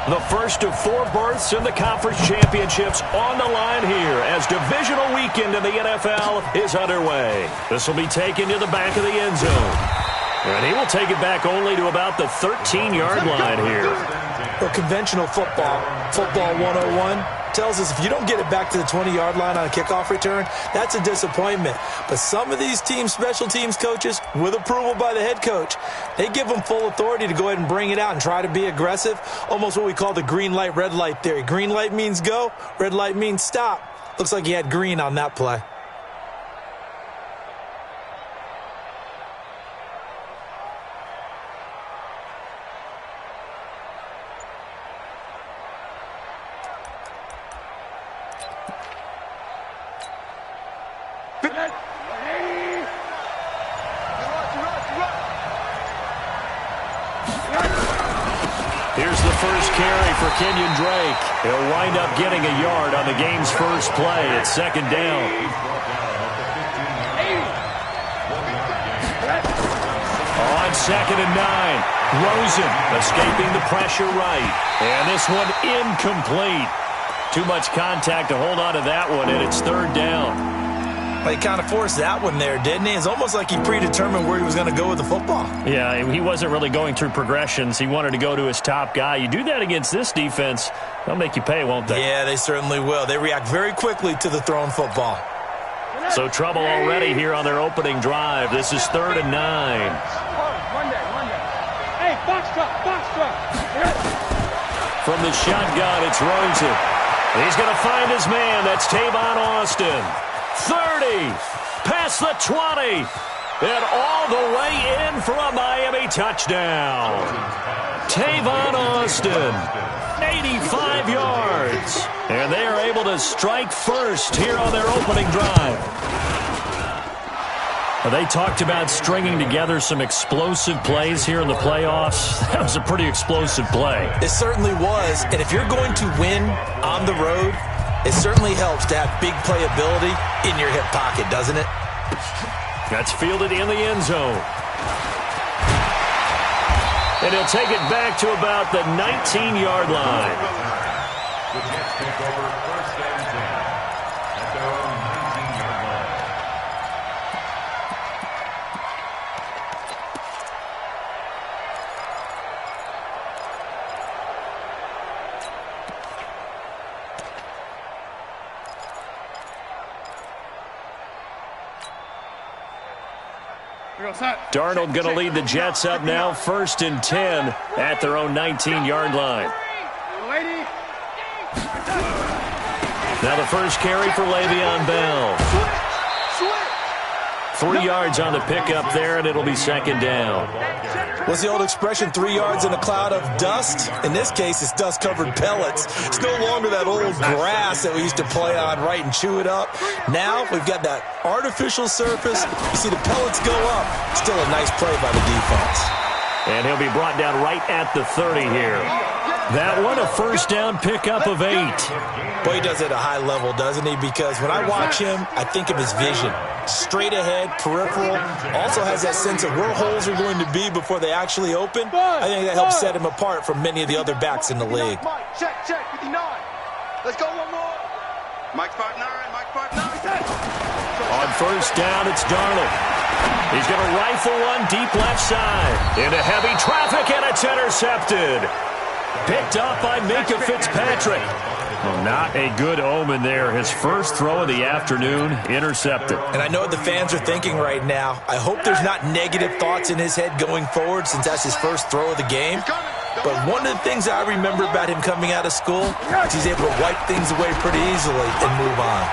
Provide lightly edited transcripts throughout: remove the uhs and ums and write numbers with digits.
The first of 4 berths in the conference championships on the line here as divisional weekend in the NFL is underway. This will be taken to the back of the end zone. And he will take it back only to about the 13-yard line here. Well, conventional football 101, tells us if you don't get it back to the 20-yard line on a kickoff return, that's a disappointment. But some of these teams, special teams coaches, with approval by the head coach, they give them full authority to go ahead and bring it out and try to be aggressive, almost what we call the green light, red light theory. Green light means go, red light means stop. Looks like he had green on that play. Here's the first carry for Kenyon Drake. He'll wind up getting a yard on the game's first play. It's second down. On 2nd and 9, Rosen escaping the pressure right. And this one incomplete. Too much contact to hold on to that one, and it's 3rd down. He kind of forced that one there, didn't he? It's almost like he predetermined where he was going to go with the football. Yeah, he wasn't really going through progressions. He wanted to go to his top guy. You do that against this defense, they'll make you pay, won't they? Yeah, they certainly will. They react very quickly to the thrown football. So trouble already here on their opening drive. This is 3rd and 9. Hey, box truck. From the shotgun, it's Rosen. He's going to find his man. That's Tavon Austin. 30, past the 20, and all the way in for a Miami touchdown. Tavon Austin, 85 yards. And they are able to strike first here on their opening drive. They talked about stringing together some explosive plays here in the playoffs. That was a pretty explosive play. It certainly was. And if you're going to win on the road, it certainly helps to have big playability in your hip pocket, doesn't it? That's fielded in the end zone. And he'll take it back to about the 19-yard line. The Jets take over 1st and 10 at their own 19-yard line. Darnold going to lead the Jets up now, 1st and 10 at their own 19-yard line. Now the first carry for Le'Veon Bell. 3 yards on the pickup there, and it'll be 2nd down. What's the old expression, 3 yards in a cloud of dust? In this case, it's dust-covered pellets. It's no longer that old grass that we used to play on, right, and chew it up. Now we've got that artificial surface. You see the pellets go up. Still a nice play by the defense. And he'll be brought down right at the 30 here. That one, a 1st down pickup of 8. Boy, he does it at a high level, doesn't he? Because when I watch him, I think of his vision. Straight ahead, peripheral. Also has that sense of where holes are going to be before they actually open. I think that helps set him apart from many of the other backs in the league. Check, 59. Let's go one more. Mike's part 9. On 1st down, it's Darnold. He's going to rifle one deep left side. Into heavy traffic, and it's intercepted. Picked up by Minkah Fitzpatrick. Well, not a good omen there. His first throw of the afternoon, intercepted. And I know what the fans are thinking right now. I hope there's not negative thoughts in his head going forward since that's his first throw of the game. But one of the things I remember about him coming out of school is he's able to wipe things away pretty easily and move on.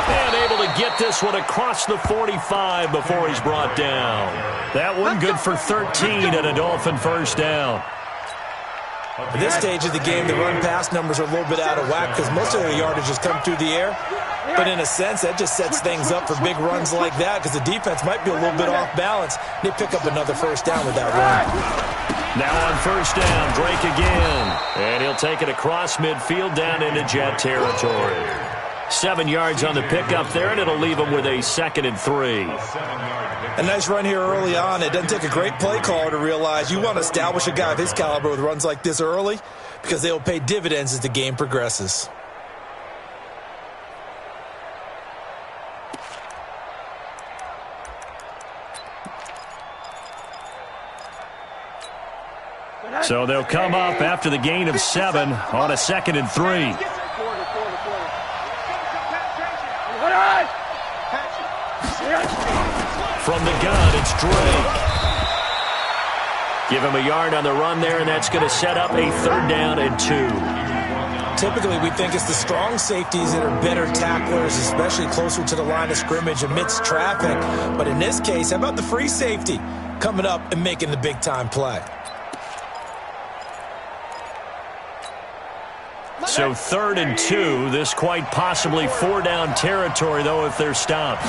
And able to get this one across the 45 before he's brought down. That one good for 13 and a Dolphin 1st down. At this stage of the game, the run-pass numbers are a little bit out of whack because most of their yardage has come through the air. But in a sense, that just sets things up for big runs like that because the defense might be a little bit off balance. They pick up another 1st down with that run. Now on 1st down, Drake again. And he'll take it across midfield down into Jet territory. 7 yards on the pickup there, and it'll leave him with a 2nd and 3. A nice run here early on. It doesn't take a great play caller to realize you want to establish a guy of his caliber with runs like this early because they will pay dividends as the game progresses. So they'll come up after the gain of 7 on a 2nd and 3. From the gun, it's Drake. Give him a yard on the run there, and that's going to set up a 3rd down and 2. Typically, we think it's the strong safeties that are better tacklers, especially closer to the line of scrimmage amidst traffic. But in this case, how about the free safety coming up and making the big-time play? So 3rd and 2, this quite possibly 4-down territory, though, if they're stopped.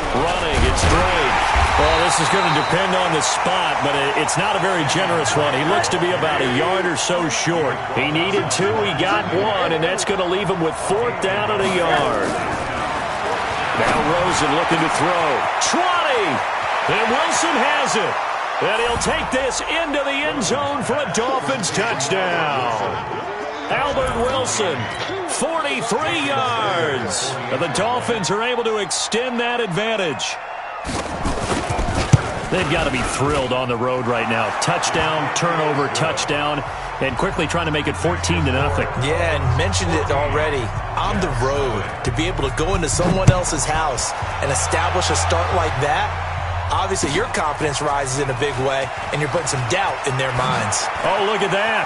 Running, it's Drake. Well, this is going to depend on the spot, but it's not a very generous one. He looks to be about a yard or so short. He needed 2, he got 1, and that's going to leave him with 4th down and a yard. Now Rosen looking to throw. 20! And Wilson has it. And he'll take this into the end zone for a Dolphins touchdown. Albert Wilson, 43 yards. And the Dolphins are able to extend that advantage. They've got to be thrilled on the road right now. Touchdown, turnover, touchdown, and quickly trying to make it 14-0. Yeah, and mentioned it already. On the road, to be able to go into someone else's house and establish a start like that, obviously your confidence rises in a big way, and you're putting some doubt in their minds. Oh, look at that.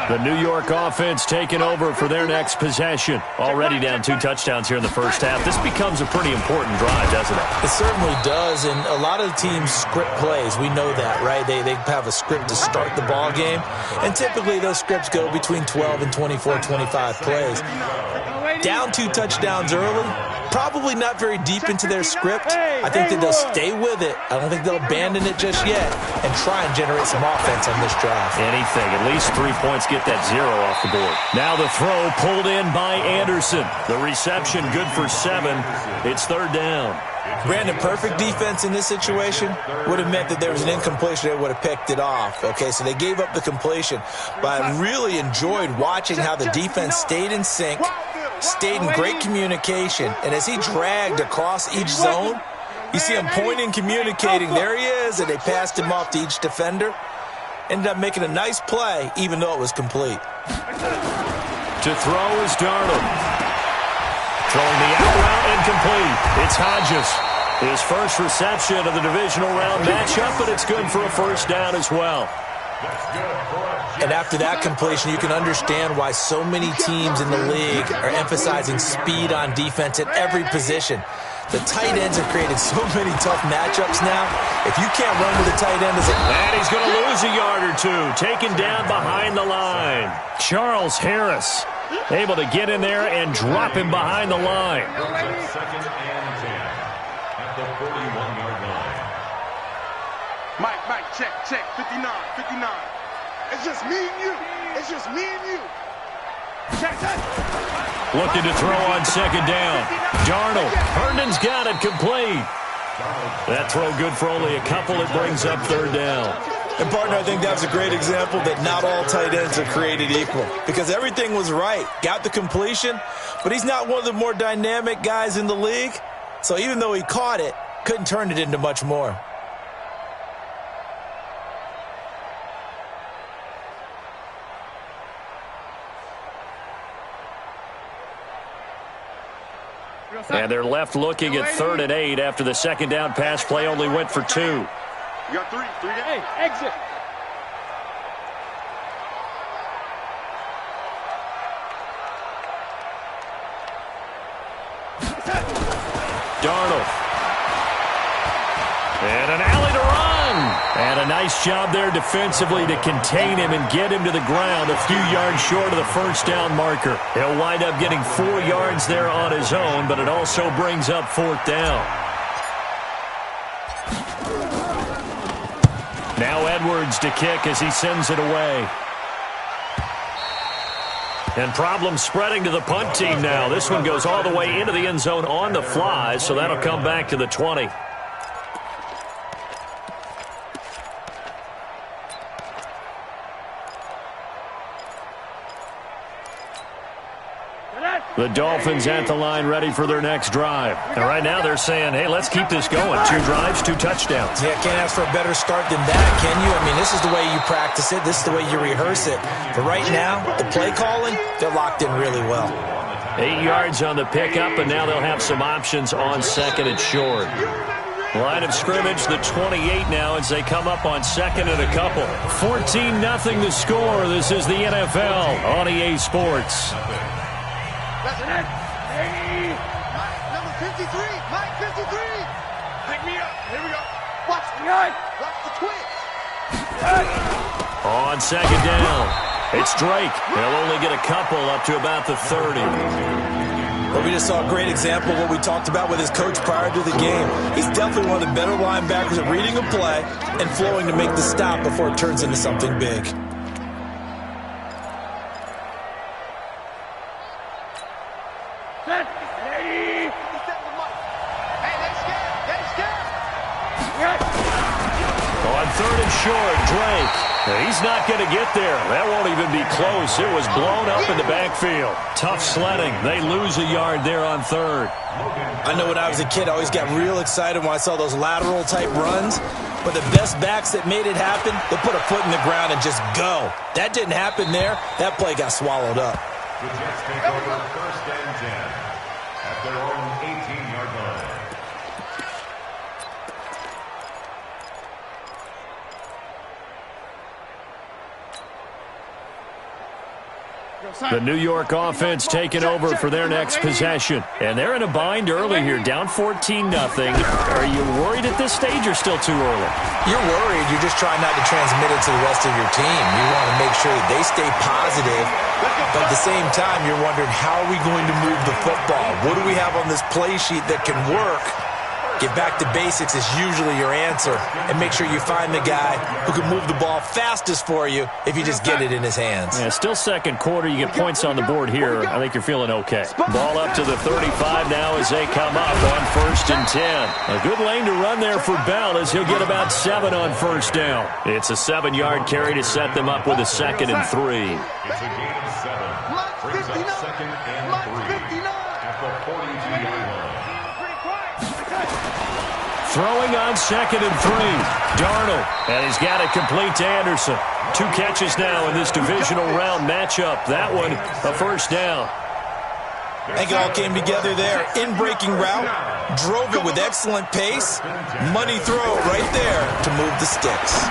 The New York offense taking over for their next possession. Already down 2 touchdowns here in the first half. This becomes a pretty important drive, doesn't it? It certainly does, and a lot of the teams script plays. We know that, right? They have a script to start the ball game, and typically those scripts go between 12 and 24, 25 plays. Down 2 touchdowns early, probably not very deep into their script. I think that they'll stay with it. I don't think they'll abandon it just yet and try and generate some offense on this drive. Anything. At least 3 points, get that 0 off the board. Now the throw pulled in by Anderson. The reception good for 7. It's 3rd down. Brandon, perfect defense in this situation would have meant that there was an incompletion. They would have picked it off. Okay, so they gave up the completion. But I really enjoyed watching how the defense stayed in sync, stayed in great communication, and as he dragged across each zone, you see him pointing, communicating. There he is, and they passed him off to each defender. Ended up making a nice play, even though it was complete. To throw is Darnold. Throwing the out route incomplete. It's Hodges. His first reception of the divisional round matchup, but it's good for a 1st down as well. And after that completion, you can understand why so many teams in the league are emphasizing speed on defense at every position. The tight ends have created so many tough matchups now. If you can't run with a tight end, and he's going to lose a yard or 2. Taken down behind the line. Charles Harris able to get in there and drop him behind the line. 2nd and 10 at the 41-yard line. Mike, check, 59. It's just me and you. It's just me and you. Check. Looking to throw on 2nd down. Darnold. Herndon's got it complete. That throw good for only a couple. It brings up 3rd down. And, partner, I think that's a great example that not all tight ends are created equal because everything was right. Got the completion, but he's not one of the more dynamic guys in the league. So even though he caught it, couldn't turn it into much more. And they're left looking at 3rd and 8 after the 2nd down pass play only went for 2. You got 3 down. Hey, exit. Darnold. And an alley to run. And a nice job there defensively to contain him and get him to the ground a few yards short of the 1st down marker. He'll wind up getting 4 yards there on his own, but it also brings up 4th down. Now Edwards to kick as he sends it away. And problems spreading to the punt team now. This one goes all the way into the end zone on the fly, so that'll come back to the 20. The Dolphins at the line ready for their next drive. And right now they're saying, hey, let's keep this going. 2 drives, 2 touchdowns. Yeah, can't ask for a better start than that, can you? I mean, this is the way you practice it. This is the way you rehearse it. But right now, the play calling, they're locked in really well. 8 yards on the pickup, and now they'll have some options on second and short. Line of scrimmage, the 28 now as they come up on second and a couple. 14-0 the score. This is the NFL on EA Sports. That's it. Hey. Number 53. Mike 53. Pick me up. Here we go. Watch the guy. Watch the twitch. On second down, it's Drake. They'll only get a couple up to about the 30. Well, we just saw a great example of what we talked about with his coach prior to the game. He's definitely one of the better linebackers at reading a play and flowing to make the stop before it turns into something big. Third and short, Drake. He's not going to get there. That won't even be close. It was blown up in the backfield. Tough sledding. They lose a yard there on third. I know when I was a kid, I always got real excited when I saw those lateral-type runs. But the best backs that made it happen, they'll put a foot in the ground and just go. That didn't happen there. That play got swallowed up. The Jets take over 1st and 10 at their own 18-yard line. The New York offense taking over for their next possession. And they're in a bind early here, down 14-0. Are you worried at this stage or still too early? You're worried. You're just trying not to transmit it to the rest of your team. You want to make sure that they stay positive. But at the same time, you're wondering, how are we going to move the football? What do we have on this play sheet that can work? Get back to basics is usually your answer. And make sure you find the guy who can move the ball fastest for you if you just get it in his hands. Yeah, still second quarter. You get points on the board here. I think you're feeling okay. Ball up to the 35 now as they come up on 1st and 10. A good lane to run there for Bell as he'll get about 7 on first down. It's a 7-yard carry to set them up with a 2nd and 3. It's a gain of 7. Brings up 2nd and 3 at the 42-yard line. Throwing on 2nd and 3. Darnold, and he's got it complete to Anderson. 2 catches now in this divisional round matchup. That one, a first down. I think it all came together there. In-breaking route, drove it with excellent pace. Money throw right there to move the sticks.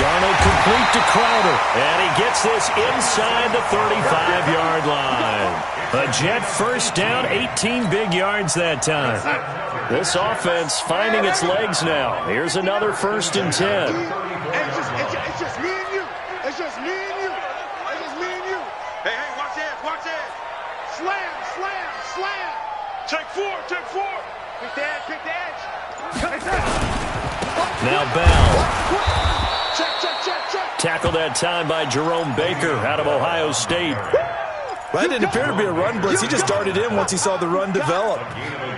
Darnold complete to Crowder, and he gets this inside the 35-yard line. A Jet first down, 18 big yards that time. This offense finding its legs now. Here's another 1st and 10. It's just me and you. It's just me and you. It's just me and you. Hey, watch this, watch this. Slam, slam, slam. Check 4, check 4. Pick the edge, pick the edge. Now Bell. Check, check, check, check. Tackled that time by Jerome Baker out of Ohio State. Well, that didn't appear to be a run blitz. He just darted in once he saw the run develop.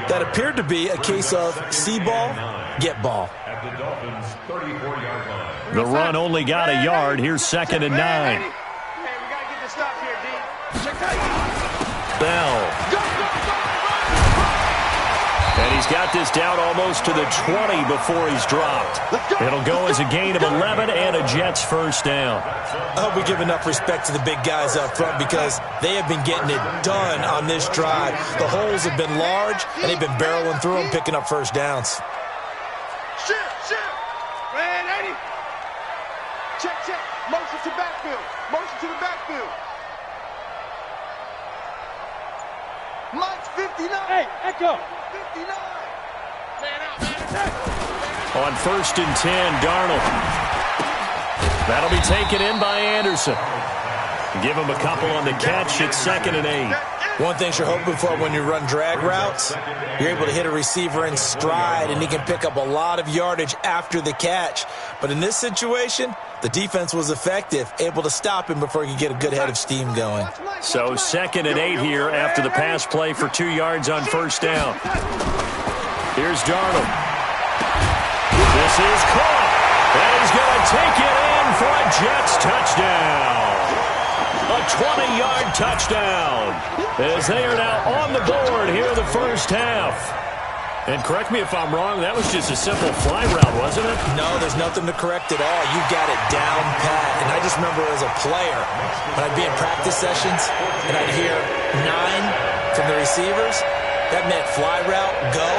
That appeared to be a case of see ball, get ball. At the Dolphins' 34-yard line. The run only got a yard. Here's 2nd and 9. Hey, we got to get this stop here, D. Check that. Bell. And he's got this down almost to the 20 before he's dropped. It'll go as a gain of 11 and a Jets first down. I hope we give enough respect to the big guys up front because they have been getting it done on this drive. The holes have been large, and they've been barreling through them, picking up first downs. Shift. Man, Eddie. Check. Motion to backfield. Motion to the backfield. Mike's 59. Hey, Echo. 59. Man out, man. On 1st and 10, Darnold. That'll be taken in by Anderson. Give him a couple on the catch. It's 2nd and 8. One thing you're hoping for when you run drag routes, you're able to hit a receiver in stride, and he can pick up a lot of yardage after the catch. But in this situation, the defense was effective, able to stop him before he could get a good head of steam going. So 2nd and 8 here after the pass play for 2 yards on first down. Here's Darnold. This is caught, and he's going to take it in for a Jets touchdown. A 20-yard touchdown as they are now on the board here in the first half. And correct me if I'm wrong, that was just a simple fly route, wasn't it? No, there's nothing to correct at all. You got it down pat. And I just remember as a player, when I'd be in practice sessions and I'd hear 9 from the receivers, that meant fly route, go,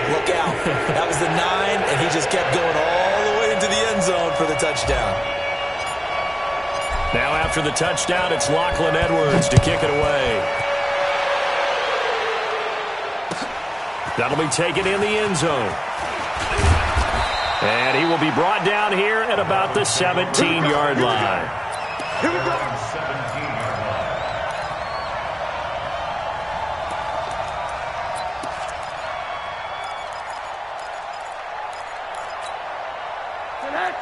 look out. That was the 9, and he just kept going all the way into the end zone for the touchdown. Now after the touchdown, it's Lachlan Edwards to kick it away. That'll be taken in the end zone. And he will be brought down here at about the 17-yard line. Here we go.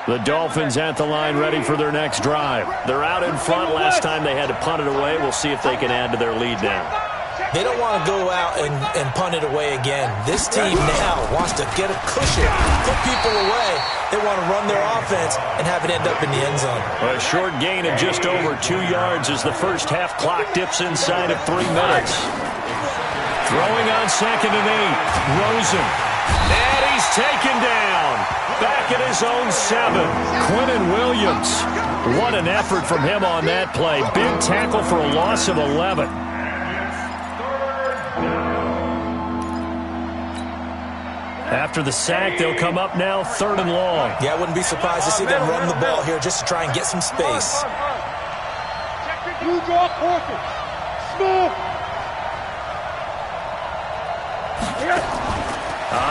The Dolphins at the line ready for their next drive. They're out in front. Last time they had to punt it away. We'll see if they can add to their lead now. They don't want to go out and punt it away again. This team now wants to get a cushion, put people away. They want to run their offense and have it end up in the end zone. A short gain of just over 2 yards as the first half clock dips inside of 3 minutes. Throwing on 2nd and 8. Rosen. And he's taken down. Back at his own 7. Quinnen Williams. What an effort from him on that play. Big tackle for a loss of 11. After the sack, they'll come up now 3rd and long. Yeah, I wouldn't be surprised to see them run the ball here just to try and get some space. You draw portion. Smooth.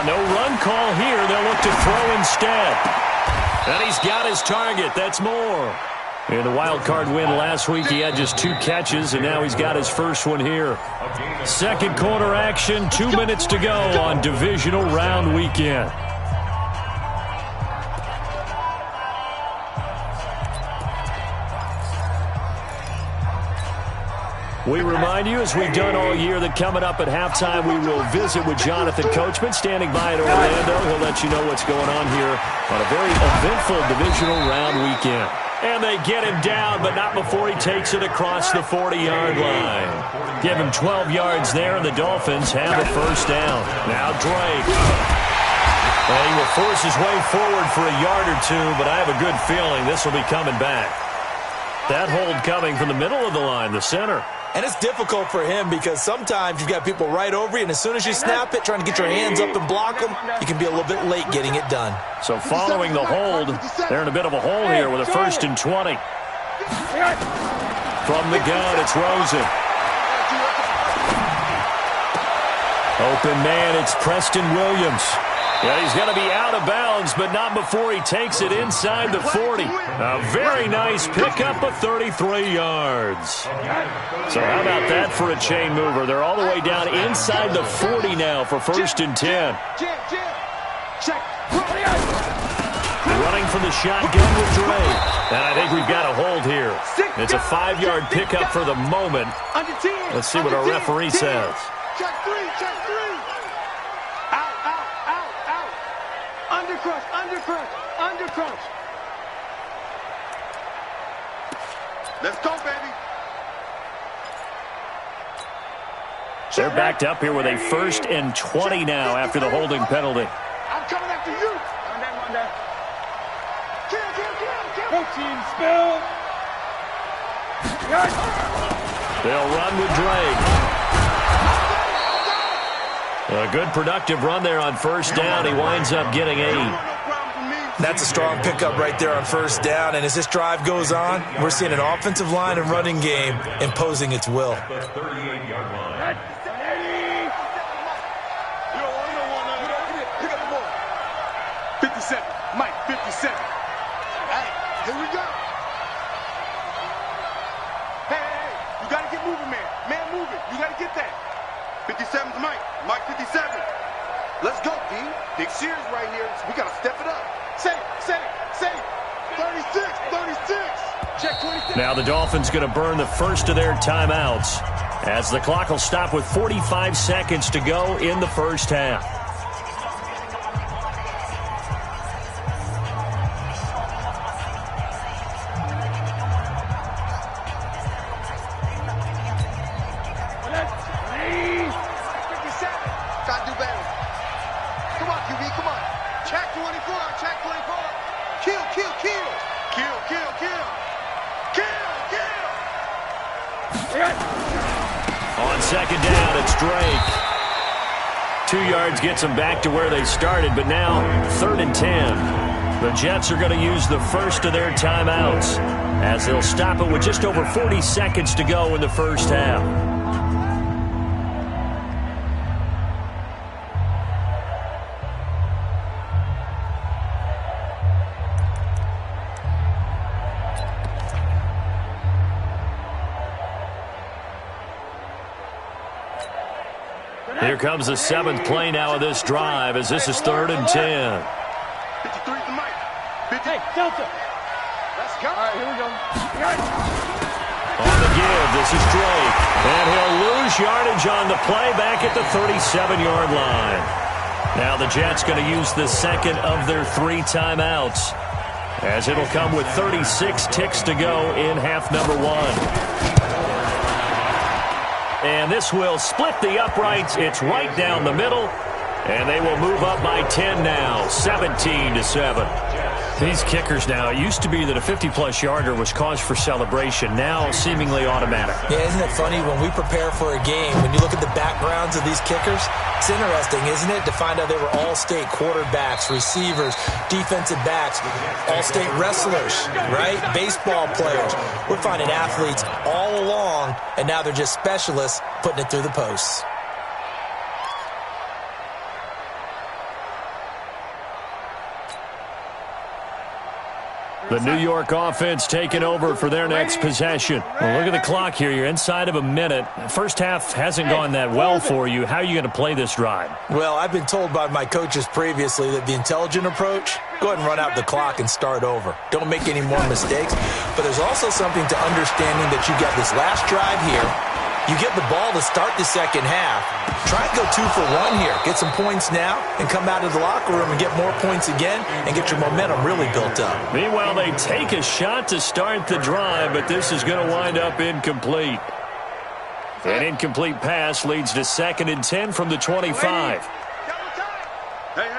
No run call here. They'll look to throw instead. And he's got his target. That's more. In the wild card win last week, he had just 2 catches, and now he's got his first one here. Second quarter action, 2 minutes to go on divisional round weekend. We remind you, as we've done all year, that coming up at halftime, we will visit with Jonathan Coachman, standing by in Orlando. He'll let you know what's going on here on a very eventful divisional round weekend. And they get him down, but not before he takes it across the 40-yard line. Give him 12 yards there, and the Dolphins have a first down. Now Drake. Well, he will force his way forward for a yard or 2, but I have a good feeling this will be coming back. That hold coming from the middle of the line, the center. And it's difficult for him because sometimes you've got people right over you, and as soon as you snap it, trying to get your hands up and block them, you can be a little bit late getting it done. So following the hold, they're in a bit of a hole here with a 1st and 20. From the gun, it's Rosen. Open man, it's Preston Williams. Yeah, he's going to be out of bounds, but not before he takes it inside the 40. A very nice pickup of 33 yards. So how about that for a chain mover? They're all the way down inside the 40 now for 1st and 10. Running from the shotgun with Dre. And I think we've got a hold here. It's a 5-yard pickup for the moment. Let's see what our referee says. Check 3, check 3. Undercrush, undercrush, undercrush. Let's go, baby. They're backed up here with a 1st and 20 now after the holding penalty. I'm coming after you. On that. Kill. Protein spill. They'll run with Drake. A good productive run there on 1st down. He winds up getting 8. That's a strong pickup right there on 1st down. And as this drive goes on, we're seeing an offensive line and running game imposing its will. 57, Mike, 57. Hey, here we go. Hey, you got to get moving, man. Man, move it. You got to get that. 57's Mike. Mike 57. Let's go, D. Big Sears right here. We got to step it up. Say it. 36. Check 26. Now the Dolphins going to burn the first of their timeouts as the clock will stop with 45 seconds to go in the first half. On second down, it's Drake. 2 yards gets them back to where they started, but now 3rd and 10. The Jets are going to use the first of their timeouts as they'll stop it with just over 40 seconds to go in the first half. Here comes the 7th play now of this drive as this is 3rd and 10. 53 to Mike. 50. Hey, Delta. Let's go. All right, here we go. On the give, this is Drake. And he'll lose yardage on the play back at the 37-yard line. Now the Jets going to use the second of their 3 timeouts as it'll come with 36 ticks to go in half number 1. And this will split the uprights. It's right down the middle. And they will move up by 10 now, 17-7. These kickers now, it used to be that a 50-plus yarder was cause for celebration. Now seemingly automatic. Yeah, isn't it funny when we prepare for a game, when you look at the backgrounds of these kickers, it's interesting, isn't it, to find out they were all-state quarterbacks, receivers, defensive backs, all-state wrestlers, right? Baseball players. We're finding athletes all along, and now they're just specialists putting it through the posts. The New York offense taking over for their next possession. Well, look at the clock here. You're inside of a minute. First half hasn't gone that well for you. How are you going to play this drive? Well, I've been told by my coaches previously that the intelligent approach, go ahead and run out the clock and start over. Don't make any more mistakes. But there's also something to understanding that you got this last drive here. You get the ball to start the second half. Try and go 2 for 1 here. Get some points now and come out of the locker room and get more points again and get your momentum really built up. Meanwhile, they take a shot to start the drive, but this is going to wind up incomplete. An incomplete pass leads to 2nd and 10 from the 25. Hey.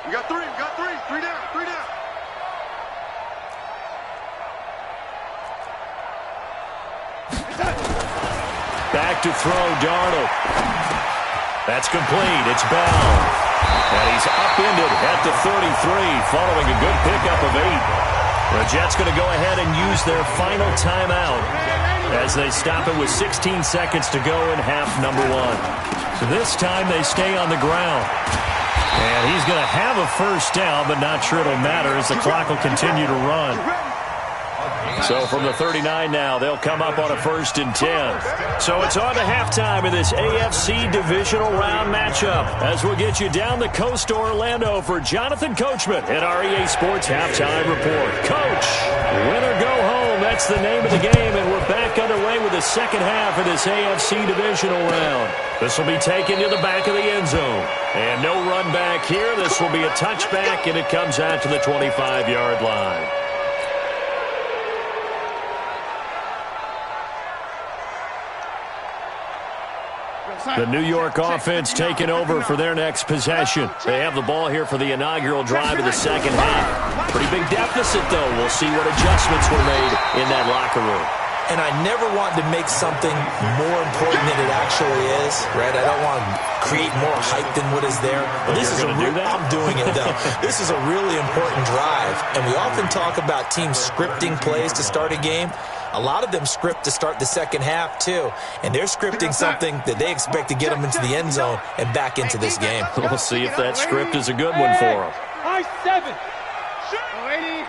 We got 3. We got 3. 3 down. 3 down. Back to throw, Darnold. That's complete. It's Bell. And he's upended at the 33, following a good pickup of 8. The Jets going to go ahead and use their final timeout as they stop it with 16 seconds to go in half number 1. So this time they stay on the ground. And he's going to have a first down, but not sure it'll matter as the clock will continue to run. So from the 39 now, they'll come up on a 1st and 10. So it's on to halftime of this AFC divisional round matchup as we'll get you down the coast to Orlando for Jonathan Coachman at our EA Sports Halftime Report. Coach, win or go home, that's the name of the game, and we're back underway with the second half of this AFC divisional round. This will be taken to the back of the end zone. And no run back here. This will be a touchback, and it comes out to the 25-yard line. The New York offense taking over for their next possession. They have the ball here for the inaugural drive of the second half. Pretty big deficit, though. We'll see what adjustments were made in that locker room. And I never want to make something more important than it actually is, right? I don't want to create more hype than what is there. But this is I'm doing it, though. This is a really important drive. And we often talk about teams scripting plays to start a game. A lot of them script to start the second half, too. And they're scripting something that they expect to get them into the end zone and back into this game. We'll see if that script is a good one for them. High 7. Lady.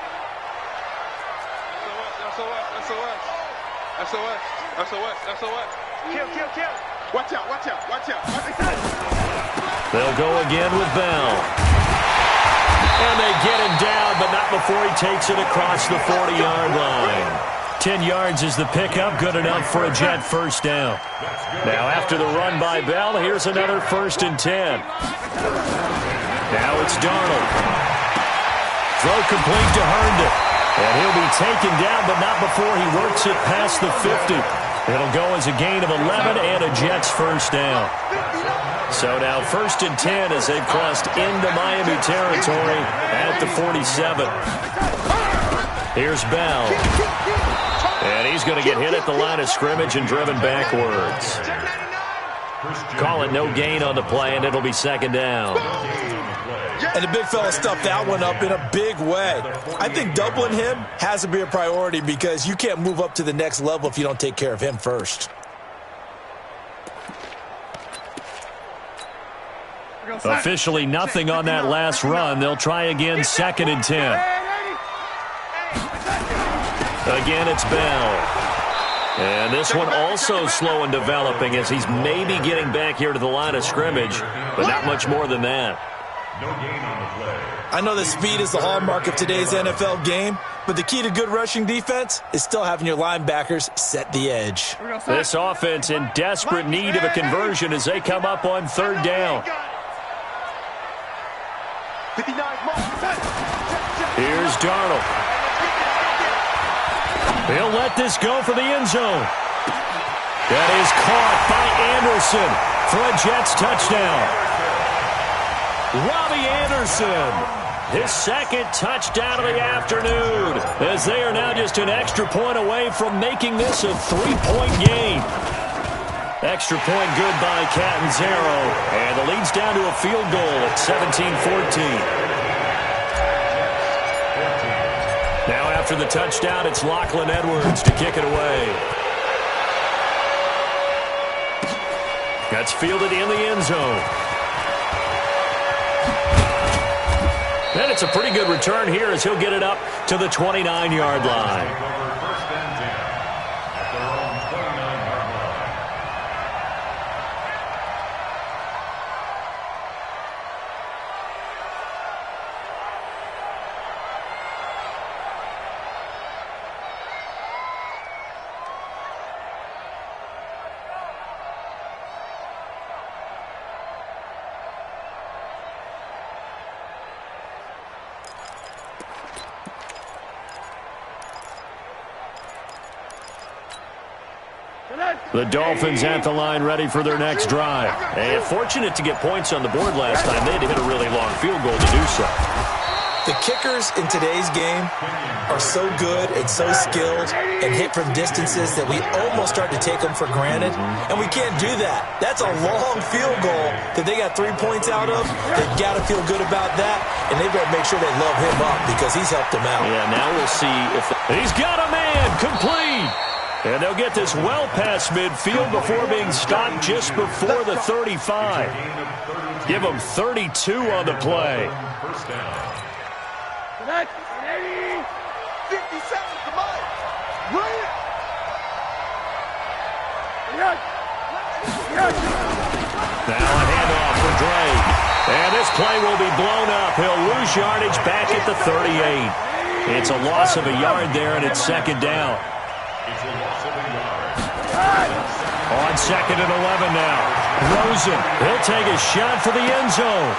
SOS. Kill. Watch out. They'll go again with Bell. And they get him down, but not before he takes it across the 40-yard line. 10 yards is the pickup, good enough for a Jet first down. Now after the run by Bell, here's another 1st and 10. Now it's Darnold. Throw complete to Herndon. And he'll be taken down, but not before he works it past the 50. It'll go as a gain of 11 and a Jets first down. So now 1st and 10 as they've crossed into Miami territory at the 47. Here's Bell. And he's going to get hit at the line of scrimmage and driven backwards. Call it no gain on the play, and it'll be 2nd down. And the big fella stuffed that one up in a big way. I think doubling him has to be a priority because you can't move up to the next level if you don't take care of him first. Officially nothing on that last run. They'll try again, 2nd and 10. Again, it's Bell. And this one also slow in developing as he's maybe getting back here to the line of scrimmage, but not much more than that. No gain on the play. I know that speed is the hallmark of today's NFL game, but the key to good rushing defense is still having your linebackers set the edge. This offense in desperate need of a conversion as they come up on 3rd down. Here's Darnold. He'll let this go for the end zone. That is caught by Anderson for a Jets touchdown. Robbie Anderson, his 2nd touchdown of the afternoon, as they are now just an extra point away from making this a 3-point game. Extra point good by Catanzaro, and the lead's down to a field goal at 17-14. Now after the touchdown, it's Lachlan Edwards to kick it away. That's fielded in the end zone. And it's a pretty good return here as he'll get it up to the 29-yard line. The Dolphins at the line ready for their next drive. And fortunate to get points on the board last time. They had to hit a really long field goal to do so. The kickers in today's game are so good and so skilled and hit from distances that we almost start to take them for granted. And we can't do that. That's a long field goal that they got 3 points out of. They've got to feel good about that. And they've got to make sure they love him up because he's helped them out. Yeah, now we'll see if... He's got a man complete. And they'll get this well past midfield before being stopped just before the 35. Give them 32 on the play. 57, come on. Bring it. Now a handoff for Drake. And this play will be blown up. He'll lose yardage back at the 38. It's a loss of a yard there, and it's 2nd down. On 2nd and 11 now. Rosen, he'll take a shot for the end zone.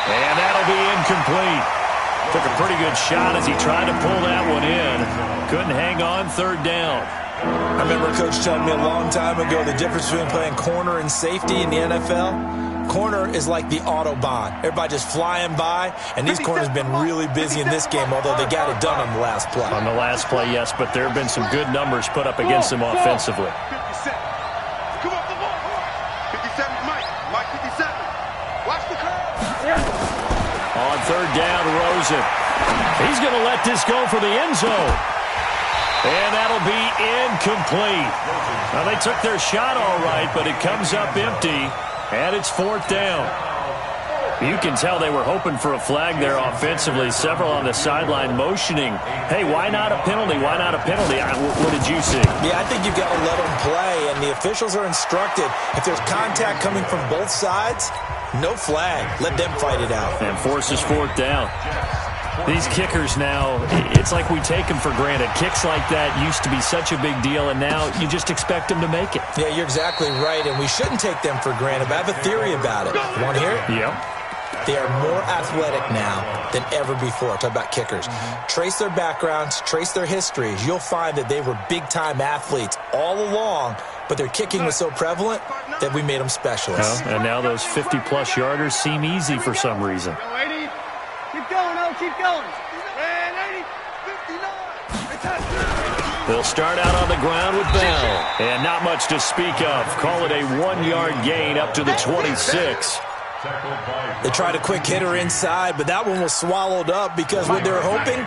And that'll be incomplete. Took a pretty good shot as he tried to pull that one in. Couldn't hang on 3rd down. I remember Coach telling me a long time ago the difference between playing corner and safety in the NFL. Corner is like the Autobahn. Everybody just flying by, and these corners have been really busy in this game, although they got it done on the last play. On the last play, yes, but there have been some good numbers put up against them offensively. 57. Come on, come on. 57, Mike 57. Watch the curve. On 3rd down, Rosen. He's going to let this go for the end zone. And that'll be incomplete. Now, they took their shot all right, but it comes up empty. And it's 4th down. You can tell they were hoping for a flag there offensively. Several on the sideline motioning, hey, why not a penalty? Why not a penalty? What did you see? Yeah, I think you've got to let them play, and the officials are instructed. If there's contact coming from both sides, no flag. Let them fight it out. And forces fourth down. These kickers now, it's like we take them for granted. Kicks like that used to be such a big deal, and now you just expect them to make it. Yeah, you're exactly right, and we shouldn't take them for granted, but I have a theory about it. You want to hear it? Yeah. They are more athletic now than ever before. Talk about kickers. Trace their backgrounds, trace their histories. You'll find that they were big-time athletes all along, but their kicking was so prevalent that we made them specialists. Well, and now those 50-plus yarders seem easy for some reason. Go 80. Keep going, oh, keep going. Red 80, 59. They'll start out on the ground with Bell. And not much to speak of. Call it a 1-yard gain up to the 26. They tried a quick hitter inside, but that one was swallowed up because what they're hoping,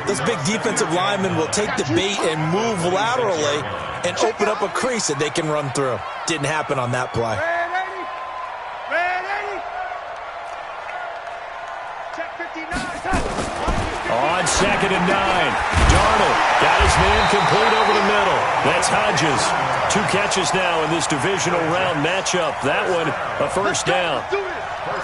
those big defensive linemen will take the bait and move laterally and open up a crease that they can run through. Didn't happen on that play. Red 80. Red 80. Check 59. On 2nd and 9. Darnold got his man complete over the middle. That's Hodges. 2 catches now in this divisional round matchup. That one, a first down.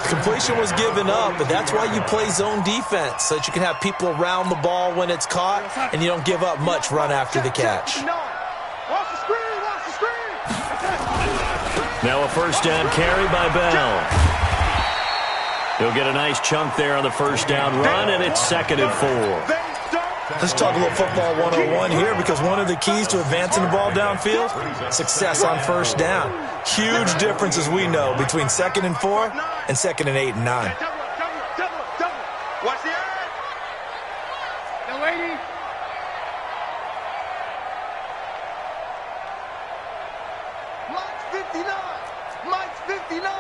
Completion was given up, but that's why you play zone defense, so that you can have people around the ball when it's caught, and you don't give up much run after the catch. Watch the screen, watch the screen. Now a first down carry by Bell. He'll get a nice chunk there on the first down run, and it's 2nd and 4. Let's talk a little football 101 here, because one of the keys to advancing the ball downfield, success on first down. Huge difference, as we know, between 2nd and 4 and 2nd and 8 and 9. Double. Watch the eye. Go 80. Mike's 59. Mike's 59.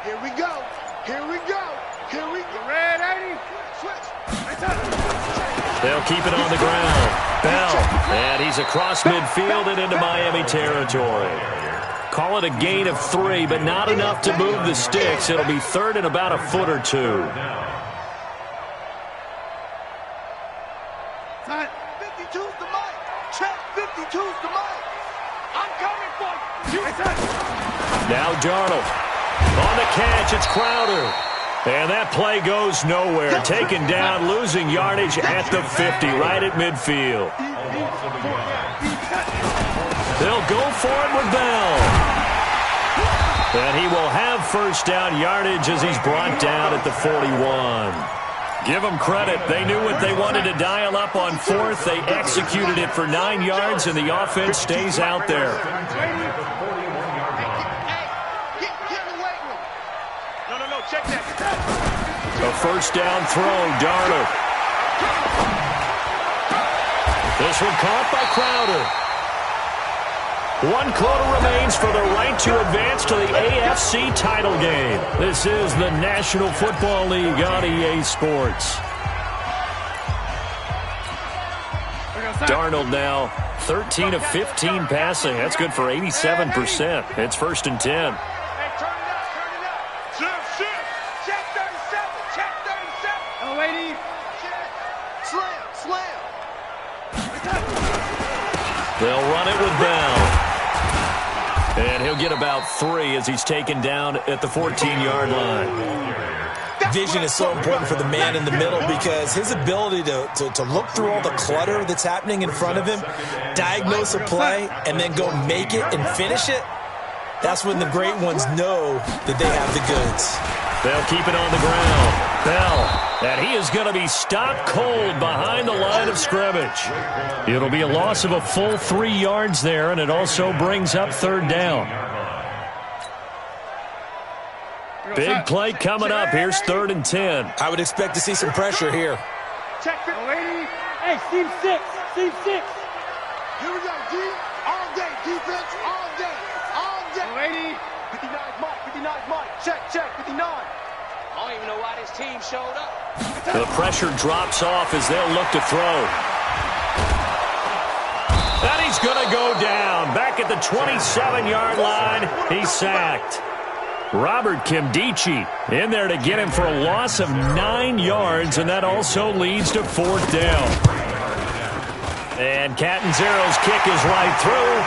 Here we go. Here we go. Here we go. Red 80. Switch. They'll keep it on the ground. Bell, and he's across midfield and into Miami territory. Call it a gain of 3, but not enough to move the sticks. It'll be 3rd and about a foot or 2. Time. 52's the mic. Check. 52's the mic. I'm coming for you. Now Darnold. On the catch, it's Crowder. And that play goes nowhere. Taken down, losing yardage at the 50, right at midfield. They'll go for it with Bell. And he will have first down yardage as he's brought down at the 41. Give them credit. They knew what they wanted to dial up on 4th. They executed it for 9 yards, and the offense stays out there. No, check that. A first down throw, Darnold. This one caught by Crowder. 1 quarter remains for the right to advance to the AFC title game. This is the National Football League on EA Sports. Darnold now 13 of 15 passing. That's good for 87%. It's 1st and 10. They'll run it with Bell. And he'll get about 3 as he's taken down at the 14-yard line. Vision is so important for the man in the middle because his ability to look through all the clutter that's happening in front of him, diagnose a play, and then go make it and finish it, that's when the great ones know that they have the goods. They'll keep it on the ground. Bell, and he is going to be stopped cold behind the line of scrimmage. It'll be a loss of a full 3 yards there, and it also brings up 3rd down. Big play coming up. Here's 3rd and 10. I would expect to see some pressure here. Check 80. Hey, team 6. Team 6. Here we go, D. All day, defense, all day. All day. 80. 59's Mike, 59's Mike. Check, 59. I don't even know why this team showed up. The pressure drops off as they'll look to throw. And he's going to go down. Back at the 27-yard line, he's sacked. Robert Kimdichie in there to get him for a loss of 9 yards, and that also leads to 4th down. And Catanzaro's kick is right through,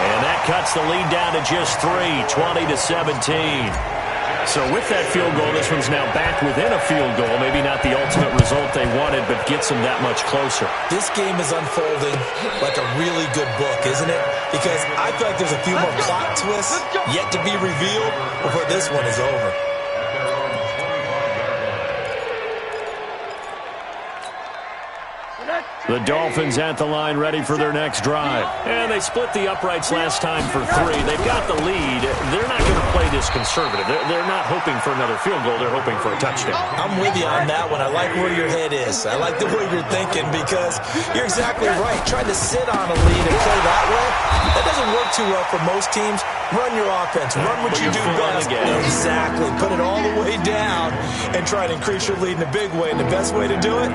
and that cuts the lead down to just 3, 20-17. So with that field goal, this one's now back within a field goal. Maybe not the ultimate result they wanted, but gets them that much closer. This game is unfolding like a really good book, isn't it? Because I feel like there's a few more plot twists yet to be revealed before this one is over. The Dolphins at the line ready for their next drive. And they split the uprights last time for 3. They've got the lead. They're not going to play this conservative. They're not hoping for another field goal. They're hoping for a touchdown. I'm with you on that one. I like where your head is. I like the way you're thinking because you're exactly right. Trying to sit on a lead and play that way, that doesn't work too well for most teams. Run your offense. Run what you do best. Exactly. Put it all the way down and try to increase your lead in a big way. And the best way to do it,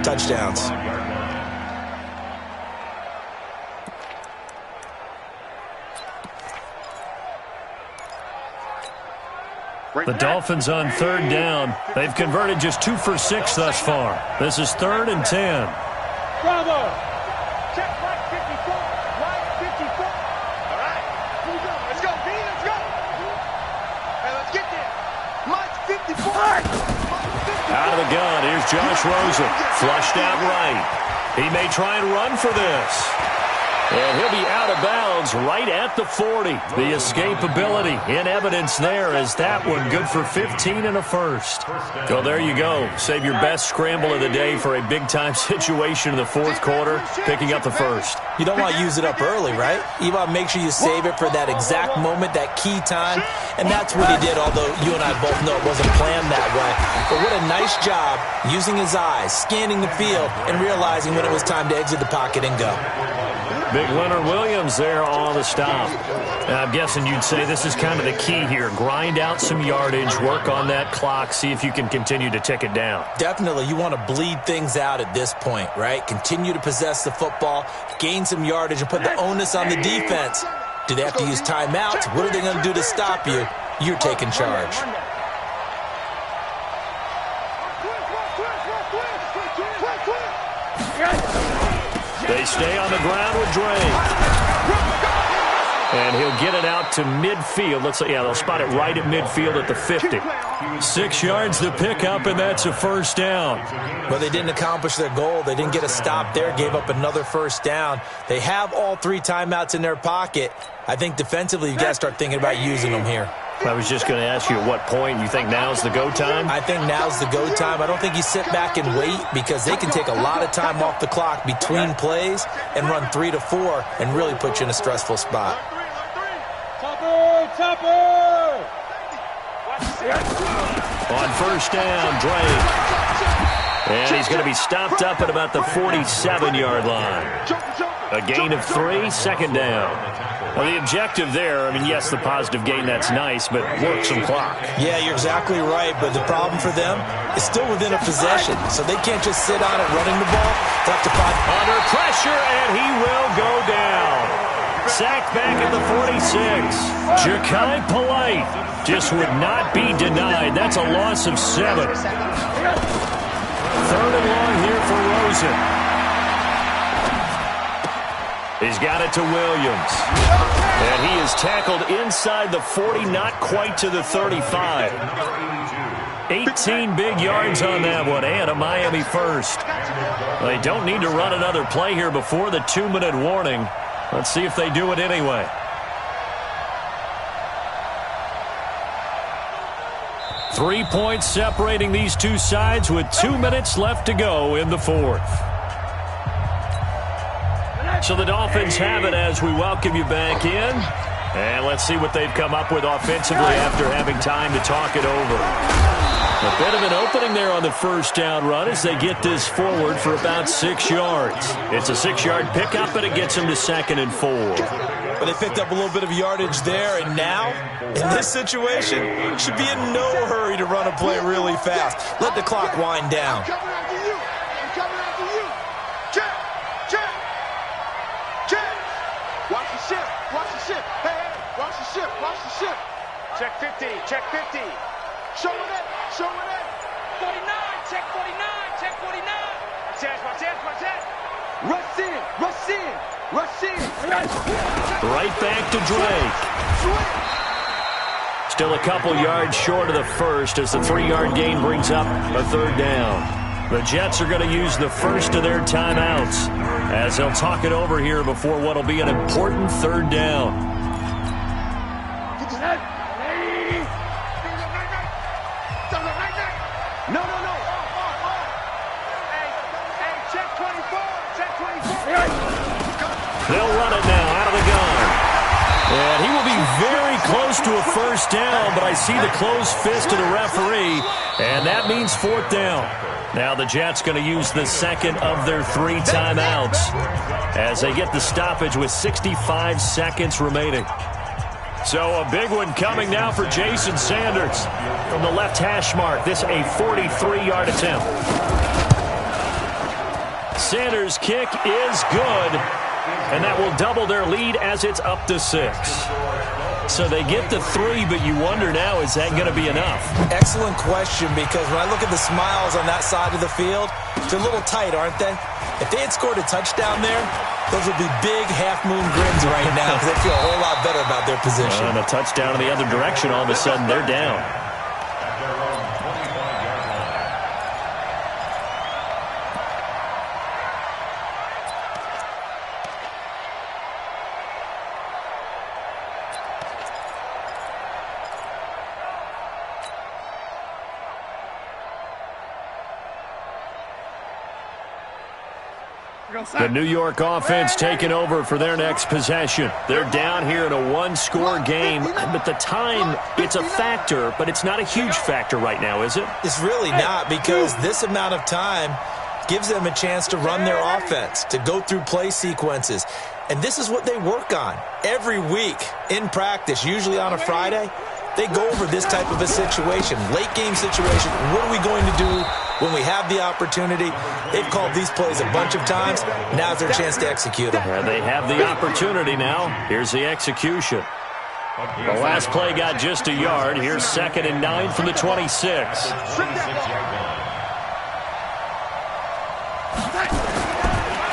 touchdowns. The Dolphins on 3rd down. They've converted just 2 for 6 thus far. This is 3rd and 10. Bravo! Check right 54. Right 54. All right. Here we go. Let's go, B. Let's go. Hey, let's get there. Mike 54. Out of the gun. Here's Josh Rosen. Flushed out right. He may try and run for this. And he'll be out of bounds right at the 40. The escapability in evidence there as that one good for 15 and a first. So there you go. Save your best scramble of the day for a big-time situation in the 4th quarter, picking up the first. You don't want to use it up early, right? You want to make sure you save it for that exact moment, that key time. And that's what he did, although you and I both know it wasn't planned that way. But what a nice job using his eyes, scanning the field, and realizing when it was time to exit the pocket and go. Big Leonard Williams there on the stop. And I'm guessing you'd say this is kind of the key here. Grind out some yardage, work on that clock, see if you can continue to tick it down. Definitely. You want to bleed things out at this point, right? Continue to possess the football, gain some yardage, and put the onus on the defense. Do they have to use timeouts? What are they going to do to stop you? You're taking charge. They stay on the ground with Drake. And he'll get it out to midfield. Let's say, yeah, they'll spot it right at midfield at the 50. 6 yards to pick up, and that's a 1st down. Well, they didn't accomplish their goal. They didn't get a stop there, gave up another 1st down. They have all 3 timeouts in their pocket. I think defensively, you've got to start thinking about using them here. I was just going to ask you at what point you think now's the go time? I think now's the go time. I don't think you sit back and wait because they can take a lot of time off the clock between plays and run 3 to 4 and really put you in a stressful spot. Topper! On 1st down, Drake. And he's going to be stopped up at about the 47-yard line. A gain of 3, 2nd down. Well, the objective there, I mean, yes, the positive gain, that's nice, but work some clock. Yeah, you're exactly right, but the problem for them is still within a possession, so they can't just sit on it running the ball. They have to find under pressure, and he will go down. Sacked back at the 46. Ja'Kai Polite just would not be denied. That's a loss of 7. 3rd and long here for Rosen. He's got it to Williams. And he is tackled inside the 40, not quite to the 35. 18 big yards on that one, and a Miami 1st. They don't need to run another play here before the 2-minute warning. Let's see if they do it anyway. Three points separating these two sides with 2 minutes left to go in the 4th. So the Dolphins have it as we welcome you back in. And let's see what they've come up with offensively after having time to talk it over. A bit of an opening there on the 1st down run as they get this forward for about 6 yards. It's a 6-yard pickup, and it gets them to 2nd and 4. But they picked up a little bit of yardage there, and now, in this situation, should be in no hurry to run a play really fast. Let the clock wind down. Watch the ship. Hey, watch the ship. Check 50. Check 50. Show it. Show it. 49, check 49, check 49. Watch that. Rush in. Rush in. Rush in. Right back to Drake. Still a couple yards short of the first as the 3-yard gain brings up a third down. The Jets are going to use the first of their timeouts as they'll talk it over here before what will be an important third down. No. Hey, check 24. Check 24. They'll run it now out of the gun. And he will be very close to a first down, but I see the closed fist of the referee, and that means fourth down. Now the Jets going to use the second of their 3 timeouts as they get the stoppage with 65 seconds remaining. So a big one coming now for Jason Sanders from the left hash mark. This a 43-yard attempt. Sanders' kick is good, and that will double their lead as it's up to 6. So they get the 3, but you wonder now, is that going to be enough? Excellent question, because when I look at the smiles on that side of the field, they're a little tight, aren't they? If they had scored a touchdown there, those would be big half-moon grins right now because they feel a whole lot better about their position. And a touchdown in the other direction, all of a sudden they're down. The New York offense taking over for their next possession. They're down here in a 1-score game, but the time, it's a factor, but it's not a huge factor right now, is it? It's really not, because this amount of time gives them a chance to run their offense, to go through play sequences. And this is what they work on every week in practice, usually on a Friday. They go over this type of a situation, late game situation. What are we going to do when we have the opportunity? They've called these plays a bunch of times. Now's their chance to execute them. Yeah, they have the opportunity now. Here's the execution. The last play got just a yard. Here's 2nd and 9 from the 26.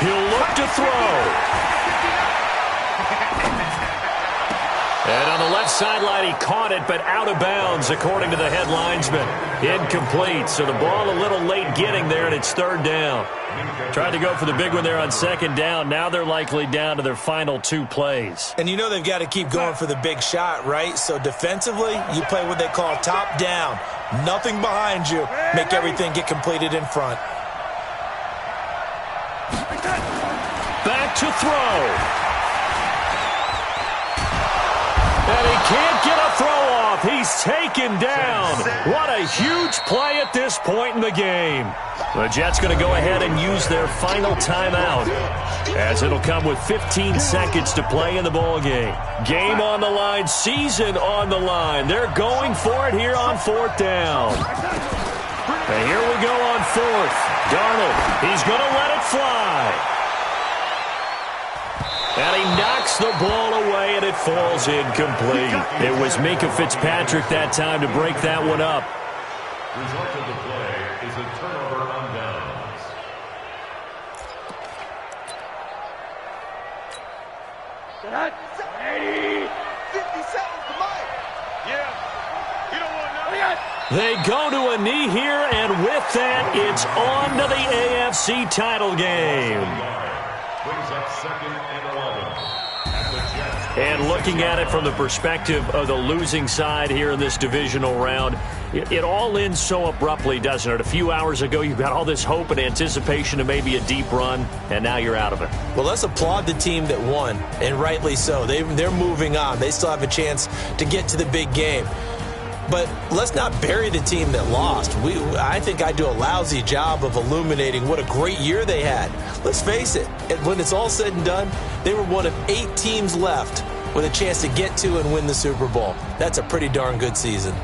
He'll look to throw. And on the left sideline, he caught it, but out of bounds, according to the head linesman. Incomplete, so the ball a little late getting there, and it's 3rd down. Tried to go for the big one there on 2nd down. Now they're likely down to their final 2 plays. And you know they've got to keep going for the big shot, right? So defensively, you play what they call top down. Nothing behind you. Make everything get completed in front. Back to throw. And he can't get a throw off. He's taken down. What a huge play at this point in the game. The Jets going to go ahead and use their final timeout, as it'll come with 15 seconds to play in the ball game. Game on the line, season on the line. They're going for it here on 4th down. And here we go on 4th. Darnold, he's going to let it fly. And he knocks the ball away, and it falls incomplete. It was Minkah Fitzpatrick that time to break that one up. Result of the play is a turnover on downs. Shut 80. 50 seconds to Mike. Yeah. You don't want nothing. They go to a knee here, and with that, it's on to the AFC title game. Brings up 2nd and 11. And looking at it from the perspective of the losing side here in this divisional round, it all ends so abruptly, doesn't it? A few hours ago, you've got all this hope and anticipation of maybe a deep run, and now you're out of it. Well, let's applaud the team that won, and rightly so. They're moving on. They still have a chance to get to the big game. But let's not bury the team that lost. I think I do a lousy job of illuminating what a great year they had. Let's face it, when it's all said and done, they were one of 8 teams left with a chance to get to and win the Super Bowl. That's a pretty darn good season.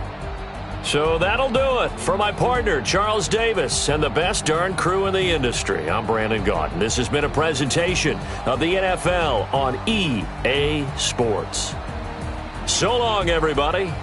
So that'll do it. For my partner, Charles Davis, and the best darn crew in the industry, I'm Brandon Gaudin. This has been a presentation of the NFL on EA Sports. So long, everybody.